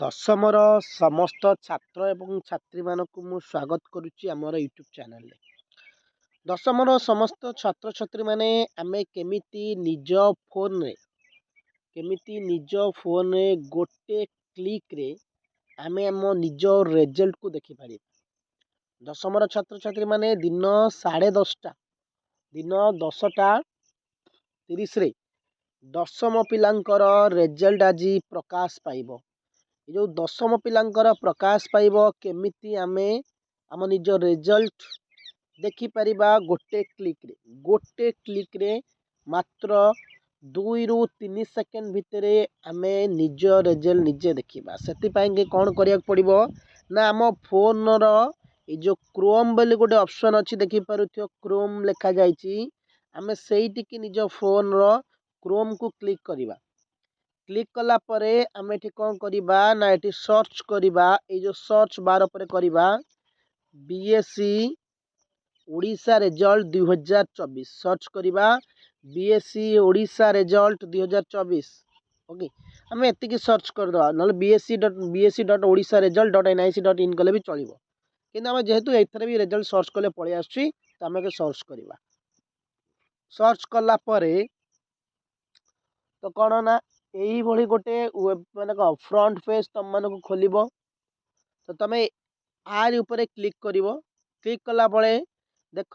ଦଶମର ସମସ୍ତ ଛାତ୍ର ଏବଂ ଛାତ୍ରୀମାନଙ୍କୁ ମୁଁ ସ୍ୱାଗତ କରୁଛି ଆମର ୟୁଟ୍ୟୁବ୍ ଚ୍ୟାନେଲରେ। ଦଶମର ସମସ୍ତ ଛାତ୍ରଛାତ୍ରୀମାନେ ଆମେ କେମିତି ନିଜ ଫୋନରେ ଗୋଟେ କ୍ଲିକ୍ରେ ଆମେ ଆମ ନିଜ ରେଜଲ୍ଟକୁ ଦେଖିପାରିବା। ଦଶମର ଛାତ୍ରଛାତ୍ରୀମାନେ ଦିନ 10:30ରେ ଦଶମ ପିଲାଙ୍କର ରେଜଲ୍ଟ ଆଜି ପ୍ରକାଶ ପାଇବ। ଏ ଯେଉଁ ଦଶମ ପିଲାଙ୍କର ପ୍ରକାଶ ପାଇବ, କେମିତି ଆମେ ଆମ ନିଜ ରେଜଲ୍ଟ ଦେଖିପାରିବା ଗୋଟେ କ୍ଲିକ୍ରେ ମାତ୍ର 2ରୁ 3 ସେକେଣ୍ଡ ଭିତରେ ଆମେ ନିଜ ରେଜଲ୍ଟ ନିଜେ ଦେଖିବା। ସେଥିପାଇଁକି କ'ଣ କରିବାକୁ ପଡ଼ିବ ନା ଆମ ଫୋନର ଏ ଯେଉଁ କ୍ରୋମ୍ ବୋଲି ଗୋଟେ ଅପସନ୍ ଅଛି, ଦେଖିପାରୁଥିବ କ୍ରୋମ୍ ଲେଖାଯାଇଛି, ଆମେ ସେଇଠିକି ନିଜ ଫୋନର କ୍ରୋମ୍କୁ କ୍ଲିକ୍ କରିବା। କ୍ଲିକ୍ କଲା ପରେ ଆମେ ଏଠି କ'ଣ କରିବା ନା ଏଠି ସର୍ଚ୍ଚ କରିବା। ଏଇ ଯେଉଁ ସର୍ଚ୍ଚ ବାର ଉପରେ କରିବା BSc ଓଡ଼ିଶା ରେଜଲ୍ଟ 2024 ସର୍ଚ୍ଚ କରିବା। BSc ଓଡ଼ିଶା ରେଜଲ୍ଟ 2024 ଓକେ, ଆମେ ଏତିକି ସର୍ଚ୍ଚ କରିଦେବା। ନହେଲେ bsc.odisha result.nic.in କଲେ ବି ଚଳିବ, କିନ୍ତୁ ଆମେ ଯେହେତୁ ଏଥିରେ ବି ରେଜଲ୍ଟ ସର୍ଚ୍ଚ କଲେ ପଳେଇ ଆସୁଛି, ତ ଆମେ ସର୍ଚ୍ଚ କରିବା। ସର୍ଚ୍ଚ କଲା ପରେ ତ କ'ଣ ନା ଏଇଭଳି ଗୋଟେ ମାନେ କ'ଣ ଫ୍ରଣ୍ଟ ପେଜ୍ ତୁମମାନଙ୍କୁ ଖୋଲିବ। ତ ତୁମେ ଆରି ଉପରେ କ୍ଲିକ୍ କରିବ। କ୍ଲିକ୍ କଲା ବେଳେ ଦେଖ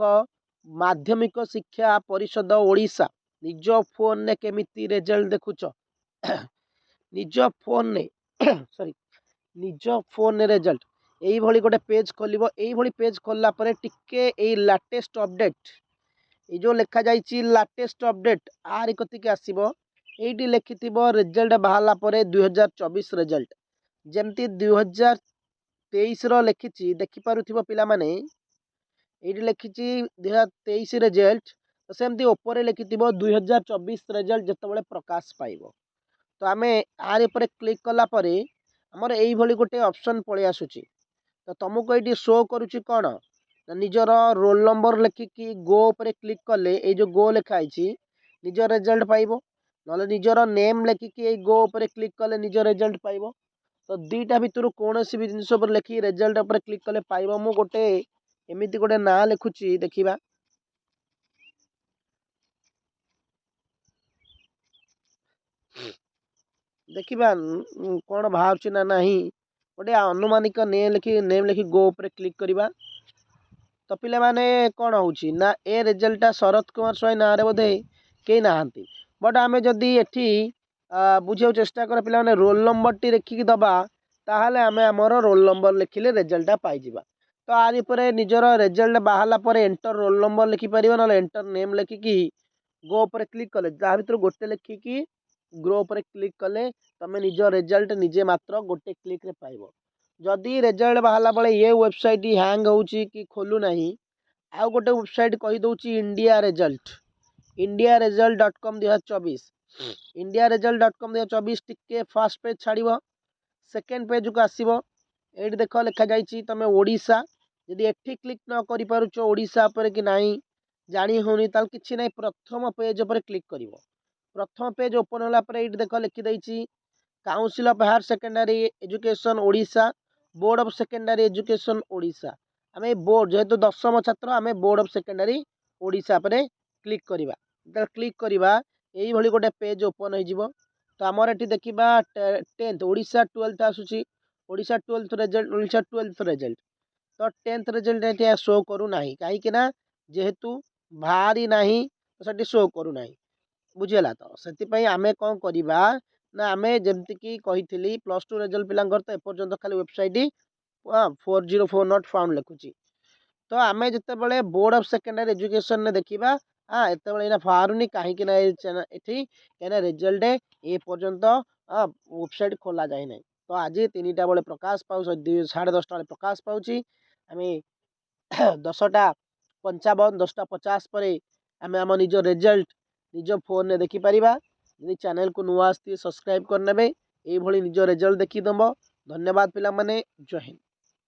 ମାଧ୍ୟମିକ ଶିକ୍ଷା ପରିଷଦ ଓଡ଼ିଶା ନିଜ ଫୋନରେ କେମିତି ରେଜଲ୍ଟ ଦେଖୁଛ। ନିଜ ଫୋନରେ ରେଜଲ୍ଟ ଏଇଭଳି ଗୋଟେ ପେଜ୍ ଖୋଲିବ। ଏଇଭଳି ପେଜ୍ ଖୋଲିଲା ପରେ ଟିକେ ଏଇ ଲାଟେଷ୍ଟ ଅପଡ଼େଟ୍, ଏଇ ଯେଉଁ ଲେଖାଯାଇଛି ଲାଟେଷ୍ଟ ଅପଡ଼େଟ୍, ଆରି କତିକି ଆସିବ। ଏଇଠି ଲେଖିଥିବ ରେଜଲ୍ଟ ବାହାରିଲା ପରେ 2024 ରେଜଲ୍ଟ, ଯେମିତି 2023ର ଲେଖିଛି ଦେଖିପାରୁଥିବ ପିଲାମାନେ। ଏଇଠି ଲେଖିଛି 2023 ରେଜଲ୍ଟ, ସେମିତି ଉପରେ ଲେଖିଥିବ 2024 ରେଜଲ୍ଟ ଯେତେବେଳେ ପ୍ରକାଶ ପାଇବ। ତ ଆମେ ଆରି ଉପରେ କ୍ଲିକ୍ କଲା ପରେ ଆମର ଏଇଭଳି ଗୋଟେ ଅପସନ୍ ପଳେଇ ଆସୁଛି। ତ ତୁମକୁ ଏଇଠି ଶୋ କରୁଛି କ'ଣ ନା ନିଜର ରୋଲ୍ ନମ୍ବର ଲେଖିକି ଗୋ ଉପରେ କ୍ଲିକ୍ କଲେ ଏଇ ଯେଉଁ ଗୋ ଲେଖା ହେଇଛି ନିଜ ରେଜଲ୍ଟ ପାଇବ। ନହେଲେ ନିଜର ନେମ୍ ଲେଖିକି ଏଇ ଗୋ ଉପରେ କ୍ଲିକ୍ କଲେ ନିଜ ରେଜଲ୍ଟ ପାଇବ। ତ ଦୁଇଟା ଭିତରୁ କୌଣସି ବି ଜିନିଷ ଉପରେ ଲେଖିକି ରେଜଲ୍ଟ ଉପରେ କ୍ଲିକ୍ କଲେ ପାଇବ। ମୁଁ ଗୋଟେ ଏମିତି ଗୋଟେ ନାଁ ଲେଖୁଛି, ଦେଖିବା। କ'ଣ ବାହାରୁଛି ନା ନାହିଁ। ଗୋଟେ ଆନୁମାନିକ ନେମ୍ ଲେଖି ଗୋ ଉପରେ କ୍ଲିକ୍ କରିବା। ତ ପିଲାମାନେ କ'ଣ ହେଉଛି ନା ଏ ରେଜଲ୍ଟଟା ଶରତ କୁମାର ସ୍ୱାଇଁ ନାଁରେ ବୋଧେ କେହି ନାହାନ୍ତି। ବଟ୍ ଆମେ ଯଦି ଏଠି ବୁଝିବାକୁ ଚେଷ୍ଟା କର ପିଲାମାନେ ରୋଲ୍ ନମ୍ବରଟି ଲେଖିକି ଦେବା, ତାହେଲେ ଆମେ ଆମର ରୋଲ୍ ନମ୍ବର ଲେଖିଲେ ରେଜଲ୍ଟଟା ପାଇଯିବା। ତ ଆରି ଉପରେ ନିଜର ରେଜଲ୍ଟ ବାହାରିଲା ପରେ ଏଣ୍ଟର ରୋଲ୍ ନମ୍ବର ଲେଖିପାରିବ, ନହେଲେ ଏଣ୍ଟର ନେମ୍ ଲେଖିକି ଗୋ ଉପରେ କ୍ଲିକ୍ କଲେ ତା ଭିତରୁ ଗୋଟେ ଲେଖିକି ଗ୍ରୋ ଉପରେ କ୍ଲିକ୍ କଲେ ତୁମେ ନିଜ ରେଜଲ୍ଟ ନିଜେ ମାତ୍ର ଗୋଟେ କ୍ଲିକ୍ରେ ପାଇବ। ଯଦି ରେଜଲ୍ଟ ବାହାରିଲା ବେଳେ ଏ ୱେବସାଇଟ୍ ହ୍ୟାଙ୍ଗ ହେଉଛି କି ଖୋଲୁ ନାହିଁ, ଆଉ ଗୋଟେ ୱେବସାଇଟ୍ କହିଦେଉଛି indiaresult.com 2024। indiaresult.com 2024 ଟିକେ ଫାର୍ଷ୍ଟ ପେଜ୍ ଛାଡ଼ିବ, ସେକେଣ୍ଡ ପେଜ୍କୁ ଆସିବ। ଏଇଠି ଦେଖ ଲେଖାଯାଇଛି ତୁମେ ଓଡ଼ିଶା। ଯଦି ଏଠି କ୍ଲିକ୍ ନ କରିପାରୁଛ ଓଡ଼ିଶା ଉପରେ କି ନାହିଁ ଜାଣି ହେଉନି, ତାହେଲେ କିଛି ନାହିଁ, ପ୍ରଥମ ପେଜ୍ ଉପରେ କ୍ଲିକ୍ କରିବ। ପ୍ରଥମ ପେଜ୍ ଓପନ୍ ହେଲା ପରେ ଏଇଠି ଦେଖ ଲେଖିଦେଇଛି council of higher secondary education Odisha, board of secondary education Odisha. ଆମେ ବୋର୍ଡ଼, ଯେହେତୁ ଦଶମ ଛାତ୍ର, ଆମେ ବୋର୍ଡ଼ ଅଫ୍ ସେକେଣ୍ଡାରୀ ଓଡ଼ିଶା ଉପରେ କ୍ଲିକ୍ କରିବା। ଯେତେବେଳେ କ୍ଲିକ୍ କରିବା ଏଇଭଳି ଗୋଟେ ପେଜ୍ ଓପନ୍ ହେଇଯିବ। ତ ଆମର ଏଠି ଦେଖିବା 10th ଓଡ଼ିଶା 12th ଆସୁଛି, ଓଡ଼ିଶା 12th ରେଜଲ୍ଟ। ତ 10th ରେଜଲ୍ଟ ଏଠି ଶୋ କରୁନାହିଁ, କାହିଁକି ନା ଯେହେତୁ ବାହାରି ନାହିଁ ତ ସେଠି ଶୋ କରୁନାହିଁ। ବୁଝିଗଲା? ତ ସେଥିପାଇଁ ଆମେ କ'ଣ କରିବା ନା ଆମେ ଯେମିତିକି କହିଥିଲି +2 ରେଜଲ୍ଟ ପିଲାଙ୍କର ତ ଏପର୍ଯ୍ୟନ୍ତ ଖାଲି ୱେବସାଇଟ୍ 4049 ନଟ୍ ଫାଉଣ୍ଡ ଲେଖୁଛି। ତ ଆମେ ଯେତେବେଳେ ବୋର୍ଡ଼ ଅଫ୍ ସେକେଣ୍ଡାରୀ ଏଜୁକେସନ୍ରେ ଦେଖିବା, ଏତେବେଳେ ଏଇନା ବାହାରୁନି, କାହିଁକି ନା ଏଠି କାହିଁକିନା ରେଜଲ୍ଟ ଏ ପର୍ଯ୍ୟନ୍ତ ୱେବସାଇଟ୍ ଖୋଲା ଯାଇନାହିଁ। ତ ଆଜି 3ଟା ବେଳେ ପ୍ରକାଶ ପାଉଛି, 10:30 ବେଳେ ପ୍ରକାଶ ପାଉଛି। ଆମେ 10:55 10:50 ପରେ ଆମେ ଆମ ନିଜ ରେଜଲ୍ଟ ନିଜ ଫୋନରେ ଦେଖିପାରିବା। ଯଦି ଚ୍ୟାନେଲକୁ ନୂଆ ଆସିଥିବେ ସବସ୍କ୍ରାଇବ୍ କରିନେବେ। ଏଇଭଳି ନିଜ ରେଜଲ୍ଟ ଦେଖିଦେବ। ଧନ୍ୟବାଦ ପିଲାମାନେ, ଜୟ ହିନ୍ଦ।